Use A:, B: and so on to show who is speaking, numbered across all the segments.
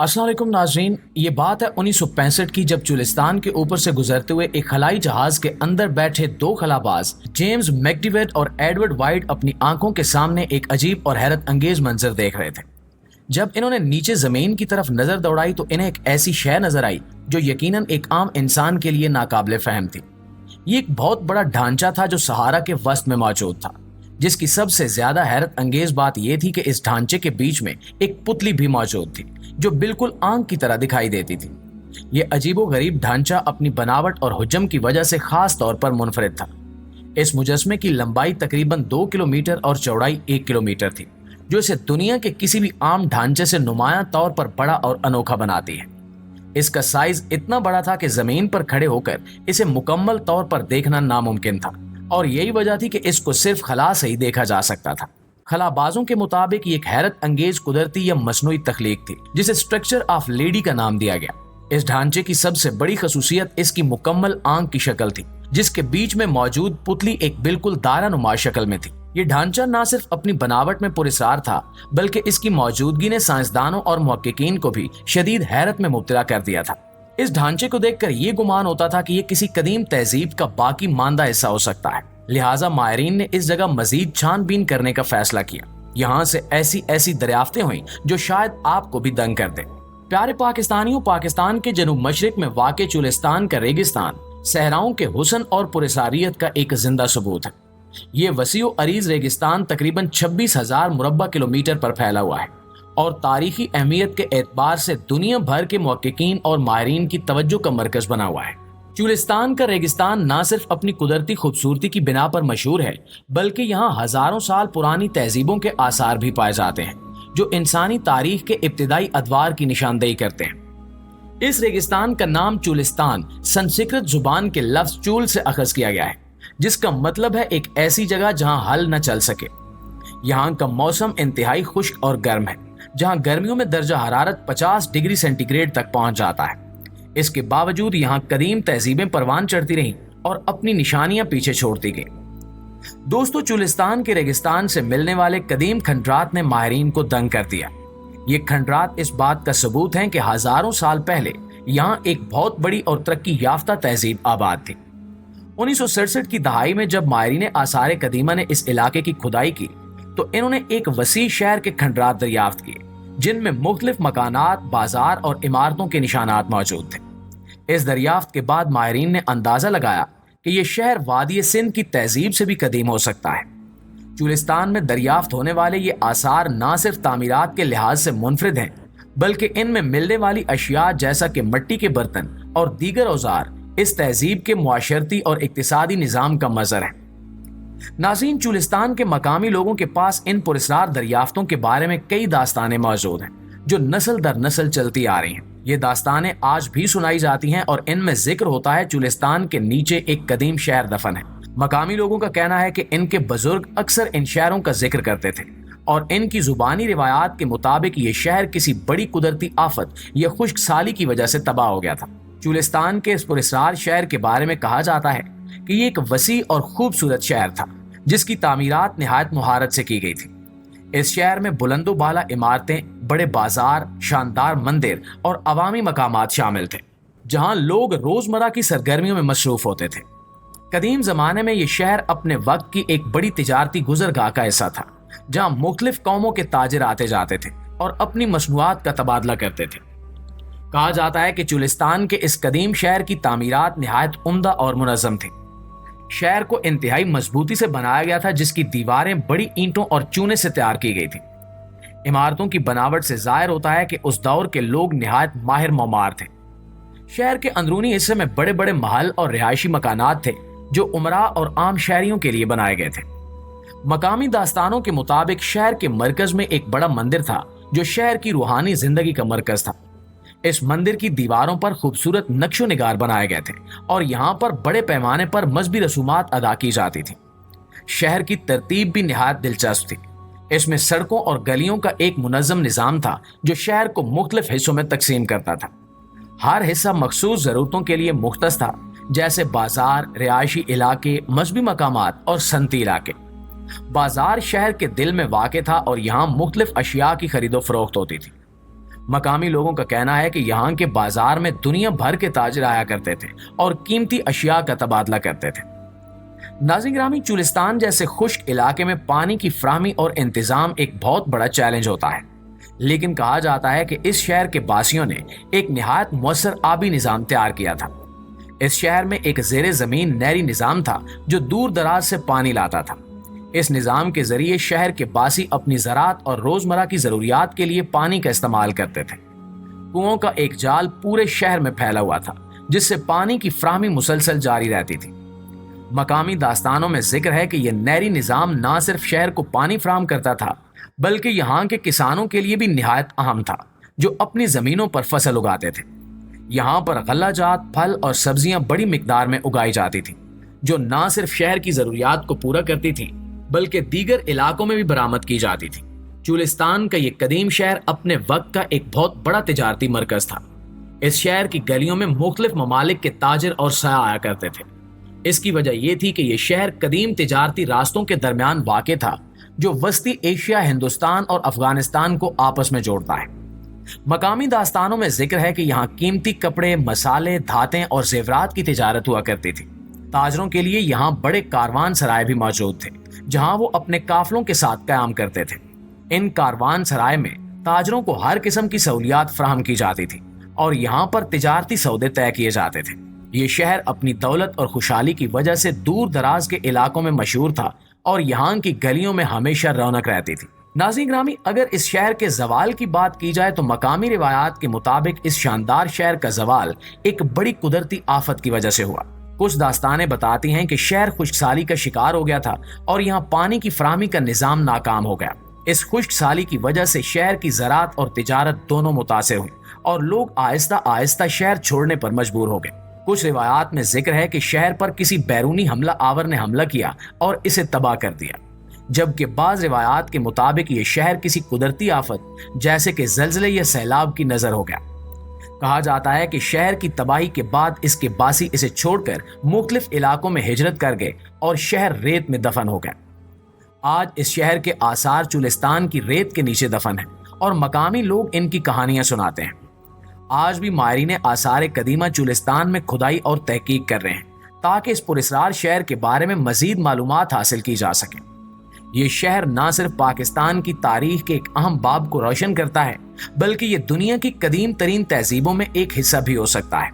A: अस्सलाम वालेकुम नाजरीन, ये बात है 1965 की, जब चुलिस्तान के ऊपर से गुजरते हुए एक खलाई जहाज के अंदर बैठे दो खलाबाज जेम्स मैकडिवेट और एडवर्ड वाइट अपनी आंखों के सामने एक अजीब और हैरत अंगेज मंजर देख रहे थे। जब इन्होंने नीचे जमीन की तरफ नजर दौड़ाई तो इन्हें एक ऐसी शय नजर आई जो यकीनन एक आम इंसान के लिए नाकाबिले फहम थी। ये एक बहुत बड़ा ढांचा था जो सहारा के वस्त में मौजूद था, जिसकी सबसे ज्यादा हैरत अंगेज बात यह थी कि इस ढांचे के बीच में एक पुतली भी मौजूद थी जो बिल्कुल आंख की तरह दिखाई देती थी। ये अजीबोगरीब ढांचा अपनी बनावट और हुज्म की वजह से खास तौर पर मुनफरिद था। इस मुजस्मे की लंबाई तकरीबन 2 किलोमीटर और चौड़ाई 1 किलोमीटर थी, जो इसे दुनिया के किसी भी आम ढांचे से नुमायां तौर पर बड़ा और अनोखा बनाती है। इसका साइज इतना बड़ा था कि जमीन पर खड़े होकर इसे मुकम्मल तौर पर देखना नामुमकिन था, और यही वजह थी कि इसको सिर्फ खला से ही देखा जा सकता था। खलाबाजों के मुताबिक ये एक हैरत अंगेज कुदरती या मसनूई तख्लीक थी जिसे स्ट्रक्चर ऑफ लेडी का नाम दिया गया। इस ढांचे की सबसे बड़ी खसूसियत इसकी मुकम्मल आंख की शक्ल थी, जिसके बीच में मौजूद पुतली एक बिल्कुल दायरानुमा शक्ल में थी। ये ढांचा न सिर्फ अपनी बनावट में पुरस्कार था, बल्कि इसकी मौजूदगी ने साइंसदानों और मुहक्किकीन को भी शदीद हैरत में मुब्तला कर दिया था। इस ढांचे को देखकर ये गुमान होता था कि ये किसी कदीम तहजीब का बाकी मानदा हिस्सा हो सकता है। लिहाजा माहिरीन ने इस जगह मजीद छानबीन करने का फैसला किया। यहाँ से ऐसी दरियाफ्तें हुई जो शायद आपको भी दंग कर दे। प्यारे पाकिस्तानियों, पाकिस्तान के जनूब मशरिक में वाक़े चुलिस्तान का रेगिस्तान सहराओं के हुस्न और पुरसारियत का एक जिंदा सबूत है। ये वसीओ अरीज रेगिस्तान तकरीबन 26,000 मुरब्बा किलोमीटर पर फैला हुआ है और तारीखी अहमियत के एतबार से दुनिया भर के मुहक्किकीन और माहिरीन की तवज्जो का मरकज बना हुआ है। चुलिस्तान का रेगिस्तान न सिर्फ अपनी कुदरती खूबसूरती की बिना पर मशहूर है, बल्कि यहाँ हजारों साल पुरानी तहजीबों के आसार भी पाए जाते हैं जो इंसानी तारीख के इब्तिदाई अदवार की निशानदेही करते हैं। इस रेगिस्तान का नाम चुलिस्तान संस्कृत जुबान के लफ्ज चूल से अखज किया गया है, जिसका मतलब है एक ऐसी जगह जहां हल न चल सके। यहाँ का मौसम इंतहाई खुश्क और गर्म है, जहां गर्मियों में दर्जा हरारत 50 डिग्री सेंटीग्रेड तक पहुंच जाता है। इसके बावजूद यहाँ कदीम तहजीबें परवान चढ़ती रहीं और अपनी निशानियां पीछे छोड़ती गई। दोस्तों, चुलिस्तान के रेगिस्तान से मिलने वाले कदीम खंडरात ने माहिरीन को दंग कर दिया। ये खंडरात इस बात का सबूत हैं कि हजारों साल पहले यहाँ एक बहुत बड़ी और तरक्की याफ्ता तहजीब आबाद थी। 1967 की दहाई में जब माहिरीन आसार कदीमा ने इस इलाके की खुदाई की तो इन्होंने एक वसी शहर के खंडरात दरियाफ्त किए, जिनमें मुख्तलिफ मकानात, बाजार और इमारतों के निशानात मौजूद थे। इस दरियाफ्त के बाद माहिरीन ने अंदाजा लगाया कि यह शहर वादी सिंध की तहजीब से भी कदीम हो सकता है। चुलिस्तान में दरियाफ्त होने वाले ये आसार न सिर्फ तामीरात के लिहाज से मुनफरिद हैं, बल्कि इनमें मिलने वाली अशिया जैसा कि मिट्टी के बर्तन और दीगर औजार इस तहजीब के मुआशरती और इक्तिसादी निज़ाम का मज़र है। नाज़रीन, चुलिस्तान के मकामी लोगों के पास इन पुरस्कार दरियाफ्तों के बारे में कई दास्तानें मौजूद हैं जो नस्ल दर नस्ल चलती आ रही हैं। ये दास्तानें आज भी सुनाई जाती हैं और इनमें जिक्र होता है चुलिस्तान के नीचे एक कदीम शहर दफन है। मकामी लोगों का कहना है कि इनके बुजुर्ग अक्सर इन शहरों का जिक्र करते थे और इनकी जुबानी रिवायात के मुताबिक ये शहर किसी बड़ी कुदरती आफत या खुश्क साली की वजह से तबाह हो गया था। चुलिस्तान के इस पुरस्कार शहर के बारे में कहा जाता है कि ये एक वसी और खूबसूरत शहर था जिसकी तामीरात निहायत मुहारत से की गई थी। इस शहर में बुलंदो बाला इमारतें, बड़े बाजार, शानदार मंदिर और अवामी मकामात शामिल थे जहां लोग रोजमर्रा की सरगर्मियों में मसरूफ होते थे। कदीम जमाने में यह शहर अपने वक्त की एक बड़ी तिजारती गुजरगाह का हिस्सा था जहां मुख्तलिफ कौमों के ताजिर आते जाते थे और अपनी मसनूआत का तबादला करते थे। कहा जाता है कि चुलिस्तान के इस कदीम शहर की तामीरात निहायत उम्दा और मुनज़्ज़म थी। शहर को इंतहाई मजबूती से बनाया गया था, जिसकी दीवारें बड़ी ईंटों और चूने से तैयार की गई थी। इमारतों की बनावट से जाहिर होता है कि उस दौर के लोग निहायत माहिर मौमार थे। शहर के अंदरूनी हिस्से में बड़े बड़े महल और रिहायशी मकानात थे जो उमरा और आम शहरियों के लिए बनाए गए थे। मकामी दास्तानों के मुताबिक शहर के मरकज में एक बड़ा मंदिर था जो शहर की रूहानी जिंदगी का मरकज था। इस मंदिर की दीवारों पर खूबसूरत नक्शो निगार बनाए गए थे और यहाँ पर बड़े पैमाने पर मजहबी रसूमात अदा की जाती थी। शहर की तरतीब भी निहायत दिलचस्प थी। इसमें सड़कों और गलियों का एक मुनज़्ज़म निज़ाम था जो शहर को मुख्तलिफ हिस्सों में तकसीम करता था। हर हिस्सा मखसूस ज़रूरतों के लिए मुख्तस था, जैसे बाजार, रिहायशी इलाके, मजहबी मकामात और सनती इलाके। बाजार शहर के दिल में वाक़ था और यहाँ मुख्तलिफ अशिया की खरीदो फरोख्त होती थी। مقامی لوگوں کا کہنا ہے کہ یہاں کے بازار میں دنیا بھر کے تاجر آیا کرتے تھے اور قیمتی اشیاء کا تبادلہ کرتے تھے۔ ناظرین گرامی، چولستان جیسے خشک علاقے میں پانی کی فراہمی اور انتظام ایک بہت بڑا چیلنج ہوتا ہے، لیکن کہا جاتا ہے کہ اس شہر کے باسیوں نے ایک نہایت مؤثر آبی نظام تیار کیا تھا۔ اس شہر میں ایک زیر زمین نہری نظام تھا جو دور دراز سے پانی لاتا تھا۔ اس نظام کے ذریعے شہر کے باسی اپنی زراعت اور روزمرہ کی ضروریات کے لیے پانی کا استعمال کرتے تھے۔ کنوؤں کا ایک جال پورے شہر میں پھیلا ہوا تھا جس سے پانی کی فراہمی مسلسل جاری رہتی تھی۔ مقامی داستانوں میں ذکر ہے کہ یہ نہری نظام نہ صرف شہر کو پانی فراہم کرتا تھا بلکہ یہاں کے کسانوں کے لیے بھی نہایت اہم تھا جو اپنی زمینوں پر فصل اگاتے تھے۔ یہاں پر غلہ جات، پھل اور سبزیاں بڑی مقدار میں اگائی جاتی تھیں جو نہ صرف شہر کی ضروریات کو پورا کرتی تھیں بلکہ دیگر علاقوں میں بھی برآمد کی جاتی تھی۔ چولستان کا یہ قدیم شہر اپنے وقت کا ایک بہت بڑا تجارتی مرکز تھا۔ اس شہر کی گلیوں میں مختلف ممالک کے تاجر اور سیاح آیا کرتے تھے۔ اس کی وجہ یہ تھی کہ یہ شہر قدیم تجارتی راستوں کے درمیان واقع تھا جو وسطی ایشیا، ہندوستان اور افغانستان کو آپس میں جوڑتا ہے۔ مقامی داستانوں میں ذکر ہے کہ یہاں قیمتی کپڑے، مسالے، دھاتیں اور زیورات کی تجارت ہوا کرتی تھی۔ تاجروں کے لیے یہاں بڑے کاروان سرائے بھی موجود تھے جہاں وہ اپنے قافلوں کے ساتھ قیام کرتے تھے۔ ان کاروان سرائے میں تاجروں کو ہر قسم کی سہولیات فراہم کی جاتی تھی اور یہاں پر تجارتی سودے طے کیے جاتے تھے۔ یہ شہر اپنی دولت اور خوشحالی کی وجہ سے دور دراز کے علاقوں میں مشہور تھا اور یہاں کی گلیوں میں ہمیشہ رونق رہتی تھی۔ ناظرین گرامی، اگر اس شہر کے زوال کی بات کی جائے تو مقامی روایات کے مطابق اس شاندار شہر کا زوال ایک بڑی قدرتی آفت کی وجہ سے ہوا۔ کچھ داستانیں بتاتی ہیں کہ شہر خشک سالی کا شکار ہو گیا تھا اور یہاں پانی کی فراہمی کا نظام ناکام ہو گیا۔ اس خشک سالی کی وجہ سے شہر کی زراعت اور تجارت دونوں متاثر ہوئی اور لوگ آہستہ آہستہ شہر چھوڑنے پر مجبور ہو گئے۔ کچھ روایات میں ذکر ہے کہ شہر پر کسی بیرونی حملہ آور نے حملہ کیا اور اسے تباہ کر دیا، جبکہ بعض روایات کے مطابق یہ شہر کسی قدرتی آفت جیسے کہ زلزلے یا سیلاب کی نظر ہو گیا۔ کہا جاتا ہے کہ شہر کی تباہی کے بعد اس کے باسی اسے چھوڑ کر مختلف علاقوں میں ہجرت کر گئے اور شہر ریت میں دفن ہو گیا۔ آج اس شہر کے آثار چولستان کی ریت کے نیچے دفن ہیں اور مقامی لوگ ان کی کہانیاں سناتے ہیں۔ آج بھی ماہرین آثار قدیمہ چولستان میں کھدائی اور تحقیق کر رہے ہیں تاکہ اس پراسرار شہر کے بارے میں مزید معلومات حاصل کی جا سکیں۔ یہ شہر نہ صرف پاکستان کی تاریخ کے ایک اہم باب کو روشن کرتا ہے بلکہ یہ دنیا کی قدیم ترین تہذیبوں میں ایک حصہ بھی ہو سکتا ہے۔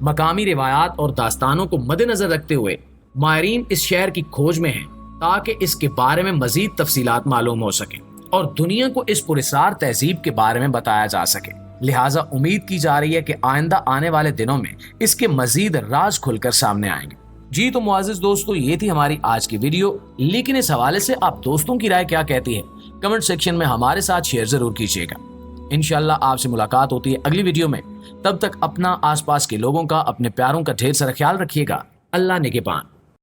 A: مقامی روایات اور داستانوں کو مد نظر رکھتے ہوئے ماہرین اس شہر کی کھوج میں ہیں تاکہ اس کے بارے میں مزید تفصیلات معلوم ہو سکیں اور دنیا کو اس پراسرار تہذیب کے بارے میں بتایا جا سکے۔ لہٰذا امید کی جا رہی ہے کہ آئندہ آنے والے دنوں میں اس کے مزید راز کھل کر سامنے آئیں گے۔ جی تو معزز دوستو، یہ تھی ہماری آج کی ویڈیو، لیکن اس حوالے سے آپ دوستوں کی رائے کیا کہتی ہے کمنٹ سیکشن میں ہمارے ساتھ شیئر ضرور کیجیے گا۔ انشاءاللہ آپ سے ملاقات ہوتی ہے اگلی ویڈیو میں۔ تب تک اپنا، آس پاس کے لوگوں کا، اپنے پیاروں کا ڈھیر سارا خیال رکھیے گا۔ اللہ نگہبان۔